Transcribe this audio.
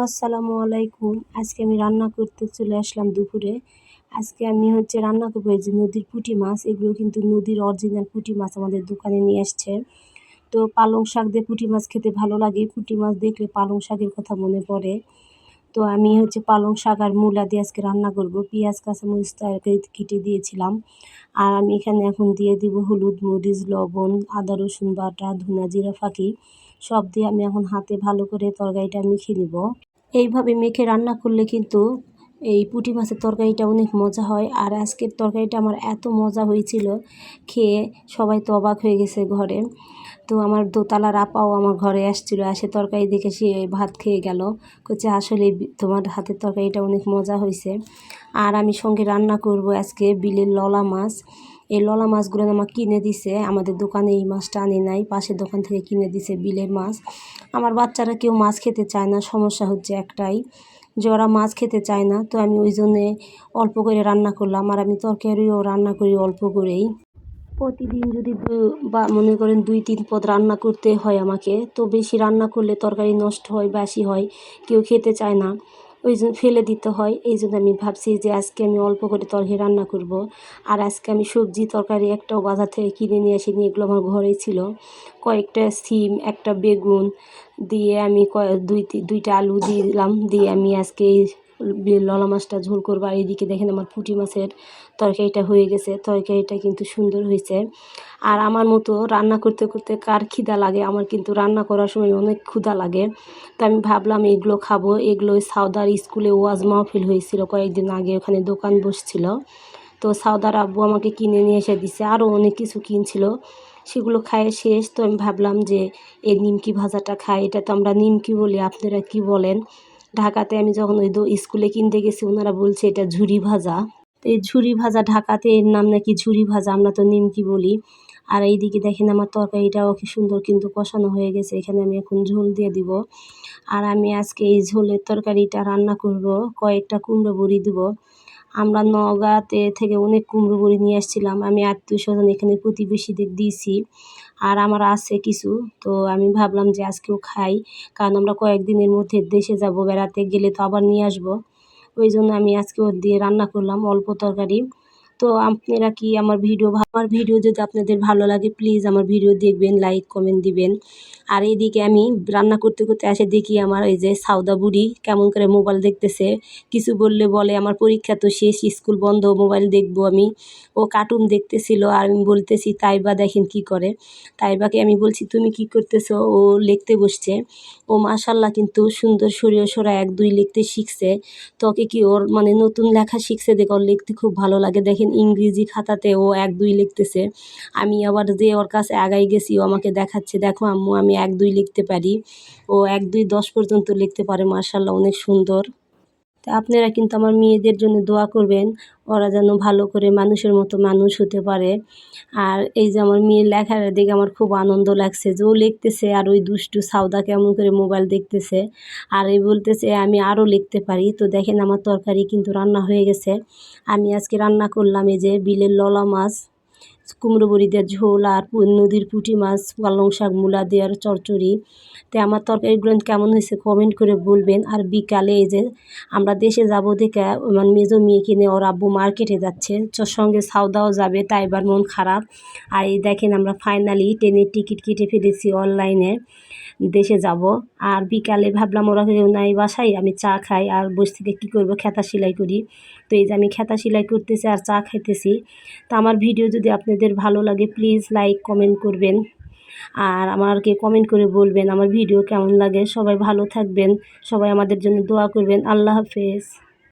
আসসালামু আলাইকুম। আজকে আমি রান্না করতে চলে আসলাম দুপুরে। আজকে আমি রান্না করবো এই যে নদীর পুঁটি মাছ। এগুলো কিন্তু নদীর অরিজিনাল পুঁটি মাছ আমাদের দোকানে নিয়ে আসছে। তো পালং শাক দিয়ে পুঁটি মাছ খেতে ভালো লাগে। পুঁটি মাছ দেখলে পালং শাকের কথা মনে পড়ে। তো আমি পালং শাক আর মূলা দিয়ে আজকে রান্না করব। পেঁয়াজ কাঁচামরিচ তরকারি কেটে দিয়েছিলাম। আর আমি এখানে এখন দিয়ে দিব হলুদ, মরিচ, লবণ, আদা রসুন বাটা, ধনিয়া জিরা ফাঁকি সব দিয়ে আমি এখন হাতে ভালো করে তরকারিটা মেখে নিব। এইভাবে মেখে রান্না করলে কিন্তু এই পুঁটি মাছের তরকারিটা অনেক মজা হয়। আর আজকের তরকারিটা আমার এত মজা হয়েছিল, খেয়ে সবাই তো অবাক হয়ে গেছে ঘরে। তো আমার দোতলার আপাও আমার ঘরে আসছিল, এসে তরকারি দেখে সে ভাত খেয়ে গেল, বলছে আসলে তোমার হাতের তরকারিটা অনেক মজা হয়েছে। আর আমি সঙ্গে রান্না করব আজকে বিলের ললা মাছ। এই ললা মাছগুলো আমার কিনে দিছে, আমাদের দোকানে এই মাছটা আনি নাই, পাশের দোকান থেকে কিনে দিছে বিলের মাছ। আমার বাচ্চারা কেউ মাছ খেতে চায় না, সমস্যা হচ্ছে একটাই যে ওরা মাছ খেতে চায় না। তো আমি ওই জন্যে অল্প করে রান্না করলাম। আর আমি তরকারিও রান্না করি অল্প করেই। প্রতিদিন যদি বা মনে করেন 2-3 পদ রান্না করতে হয় আমাকে, তো বেশি রান্না করলে তরকারি নষ্ট হয়, বাসি হয়, কেউ খেতে চায় না, ওই জন্য ফেলে দিতে হয়। এই জন্য আমি ভাবছি যে আজকে আমি অল্প করে তরকারি রান্না করব। আর আজকে আমি সবজি তরকারি একটাও বাজার থেকে কিনে নিয়ে আসিনি, এগুলো আমার ঘরেই ছিল। কয়েকটা সিম, একটা বেগুন দিয়ে আমি দুইটা আলু দিয়ে দিলাম, দিয়ে আমি আজকে এই ললা মাছটা ঝোল করবো। আর এইদিকে দেখেন আমার পুঁটি মাছের তরকারিটা হয়ে গেছে। তরকারিটা কিন্তু সুন্দর হয়েছে। আর আমার মতো রান্না করতে করতে কার খিদা লাগে, আমার কিন্তু রান্না করার সময় অনেক ক্ষুধা লাগে। তো আমি ভাবলাম এগুলো খাবো। এগুলো সাউদার স্কুলে ওয়াজ মাহফিল হয়েছিল কয়েকদিন আগে, ওখানে দোকান বসছিল। তো সাউদার আব্বু আমাকে কিনে নিয়ে এসে দিছে, আরও অনেক কিছু কিনছিল, সেগুলো খায় শেষ। তো আমি ভাবলাম যে এই নিমকি ভাজাটা খাই। এটা তো আমরা নিমকি বলি, আপনারা কি বলেন? ঢাকাতে আমি যখন ওই স্কুলে কিনতে গেছি, ওনারা বলছে এটা ঝুরি ভাজা। তো এই ঝুরি ভাজা, ঢাকাতে এর নাম নাকি ঝুরি ভাজা, আমরা তো নিমকি বলি। আর এইদিকে দেখেন আমার তরকারিটাও কি সুন্দর কিন্তু কষানো হয়ে গেছে। এখানে আমি এখন ঝোল দিয়ে দিব। আর আমি আজকে এই ঝোলের তরকারিটা রান্না করব, কয়েকটা কুমড়ো বড়ি দিব। আমরা নওগাঁতে থেকে অনেক কুমড়ো বড়ি নিয়ে আসছিলাম, আমি আত্মীয় স্বজন এখানে প্রতিবেশীদের দিয়েছি। আর আমার আছে কিছু, তো আমি ভাবলাম যে আজকেও খাই, কারণ আমরা কয়েকদিনের মধ্যে দেশে যাব, বেড়াতে গেলে তো আবার নিয়ে আসবো। ওই জন্য আমি আজকে ওর দিয়ে রান্না করলাম অল্প তরকারি। তো আপনারা কি আমার ভিডিও যদি আপনাদের ভালো লাগে, প্লিজ আমার ভিডিও দেখবেন, লাইক কমেন্ট দিবেন। আর এইদিকে আমি রান্না করতে করতে এসে দেখি আমার এই যে সাউদা বুড়ি কেমন করে মোবাইল দেখতেছে। কিছু বললে বলে আমার পরীক্ষা তো শেষ, স্কুল বন্ধ, মোবাইল দেখবো আমি। ও কার্টুন দেখতেছিল, আর আমি বলতেছি তাইবা দেখেন কি করে। তাইবাকে আমি বলছি তুমি কি করতেছো, ও লিখতে বসছে। ও মাশাল্লাহ কিন্তু সুন্দর সরিয়ে সরা 1-2 লিখতে শিখছে। তোকে কি ওর মানে নতুন লেখা শিখছে দেখে ওর লিখতে খুব ভালো লাগে। দেখেন ইংরেজি খাতাতে ও 1-2 লিখতেছে। আমি আবার যে ওর কাছে আগাই গেছি, ও আমাকে দেখাচ্ছে দেখো আম্মু আমি 1-2 লিখতে পারি। ও 1-2 10 পর্যন্ত লিখতে পারে, মাশাল্লাহ অনেক সুন্দর। তা আপনারা কিন্তু আমার মেয়েদের জন্য দোয়া করবেন, ওরা যেন ভালো করে মানুষের মতো মানুষ হতে পারে। আর এই যে আমার মেয়ের লেখার দেখে আমার খুব আনন্দ লাগছে, যে ও লিখতেছে আর ওই দুষ্টু সাউদা কেমন করে মোবাইল দেখতেছে। আর এই বলতেছে আমি আরও লিখতে পারি। তো দেখেন আমার তরকারি কিন্তু রান্না হয়ে গেছে। আমি আজকে রান্না করলাম এই যে বিলের ললা মাছ, কুমড়ো বড়ি দিয়ে ঝোল, আর নদীর পুঁটি মাছ, পালং শাক, মূলা দেওয়ার চচ্চড়ি। তো আমার তরকারিগুলো কেমন হয়েছে কমেন্ট করে বলবেন। আর বিকালে এই যে আমরা দেশে যাব দেখে আমার মেজো মেয়েকে নিয়ে ওর আব্বু মার্কেটে যাচ্ছে, সঙ্গে সাউদাও যাবে, তাই এবার মন খারাপ। আর এই দেখেন আমরা ফাইনালি ট্রেনের টিকিট কেটে ফেলেছি অনলাইনে, দেশে যাব। আর বিকালে ভাবলাম ওরা কেউ নাই বাসায়, আমি চা খাই, আর বসে থেকে কী করবো, খেতা সেলাই করি। তো এই যে আমি খেতা সেলাই করতেছি আর চা খাইতেছি। তো আমার ভিডিও যদি আপনাদের ভালো লাগে, প্লিজ লাইক কমেন্ট করবেন। আর আমাকে কমেন্ট করে বলবেন আমার ভিডিও কেমন লাগে। সবাই ভালো থাকবেন, সবাই আমাদের জন্য দোয়া করবেন। আল্লাহ হাফেজ।